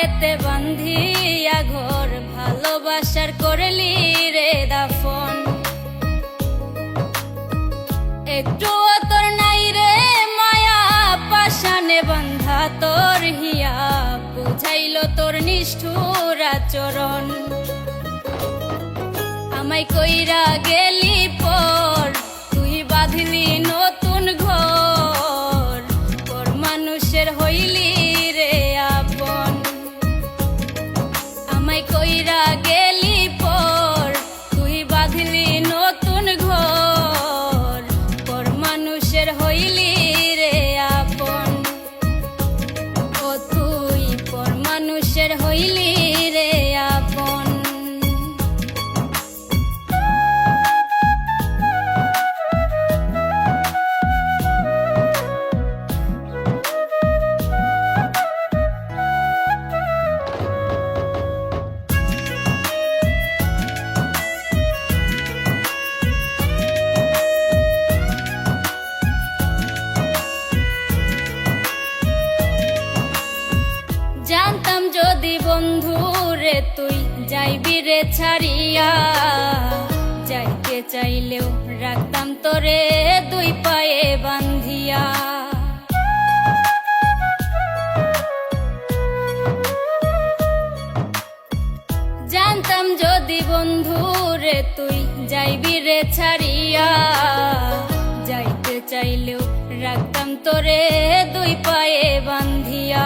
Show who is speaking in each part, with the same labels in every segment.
Speaker 1: বুকেতে বান্ধিয়া ঘর, ভালোবাসার করলি রে দাফন। একটুও তোর নাই রে মায়া, পাশানে বান্ধা তোর হিয়া, বুঝাইল তোর নিষ্ঠুর আচরণ। আমায় কইরা গেলি পর, তুই বাঁধলি নতুন ঘর, পর মানুষের হইলি রে আপন। আমায় কইরা গেলি পর, তুই বাঁধলি নতুন ঘর, পর মানুষের হইলি রে আপন। ও তুই পর মানুষের হইলি রে আপন। জানতাম যদি বন্ধু রে তুই যাইবি রে ছাড়িয়া, যাইতে চাইলেও রাখতাম তোরে দুই পায়ে বান্ধিয়া। জানতাম যদি বন্ধু রে তুই যাইবি রে ছাড়িয়া, যাইতে চাইলেও রাখতাম তোরে দুই পায়ে বান্ধিয়া।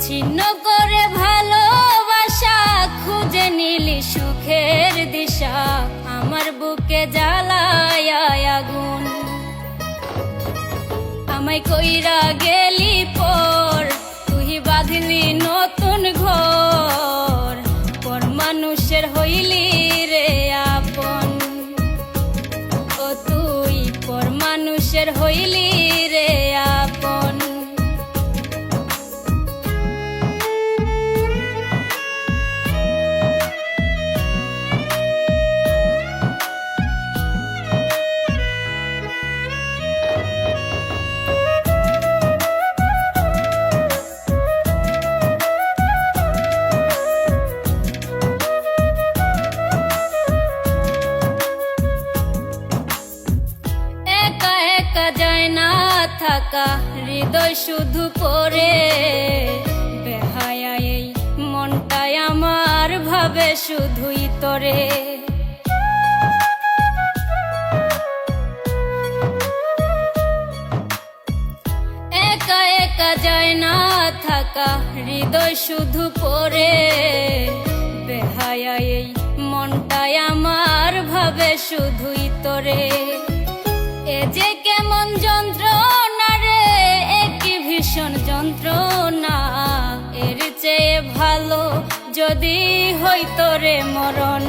Speaker 1: ছিন্ন করে ভালোবাসা, খুঁজে নিলি সুখের দিশা, আমার বুকে জ্বালায় আগুন। আমায় কইরা গেলি পর, তুই বাঁধলি নতুন ঘর, পর মানুষের হইলি রে আপন। ও তুই পর মানুষের হইলি রে আপন। যায় না থাকা হৃদয় শুধু পড়ে, বেহায়া এই মনটাই আমার ভাবে শুধুই তোরে। একা একা যায় না থাকা হৃদয় শুধু পড়ে, বেহায়া এই মনটাই আমার ভাবে শুধুই তোরে। এ যে কেমন যন্ত্রণা রে, একই ভীষণ যন্ত্রণা, এর চেয়ে ভালো যদি হইতো রে মরণ।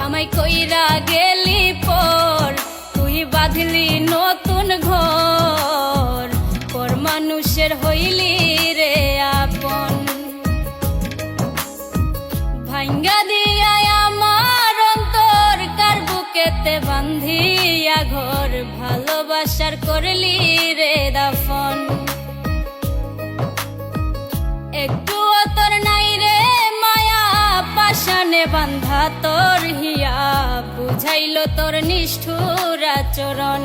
Speaker 1: আমায় কইরা গেলি পর, তুই বাঁধলি নতুন ঘর, পর মানুষের হইলি রে আপন। ভাঙ্গা দিয়া আমার অন্তর, কার বুকেতে বান্ধিয়া ঘর, ভালোবাসার করলি রে দাফন। একটুও তোর নাই রে মায়া, পাশানে বান্ধা তোর হিয়া, বুঝাইল তোর নিষ্ঠুর আচরণ।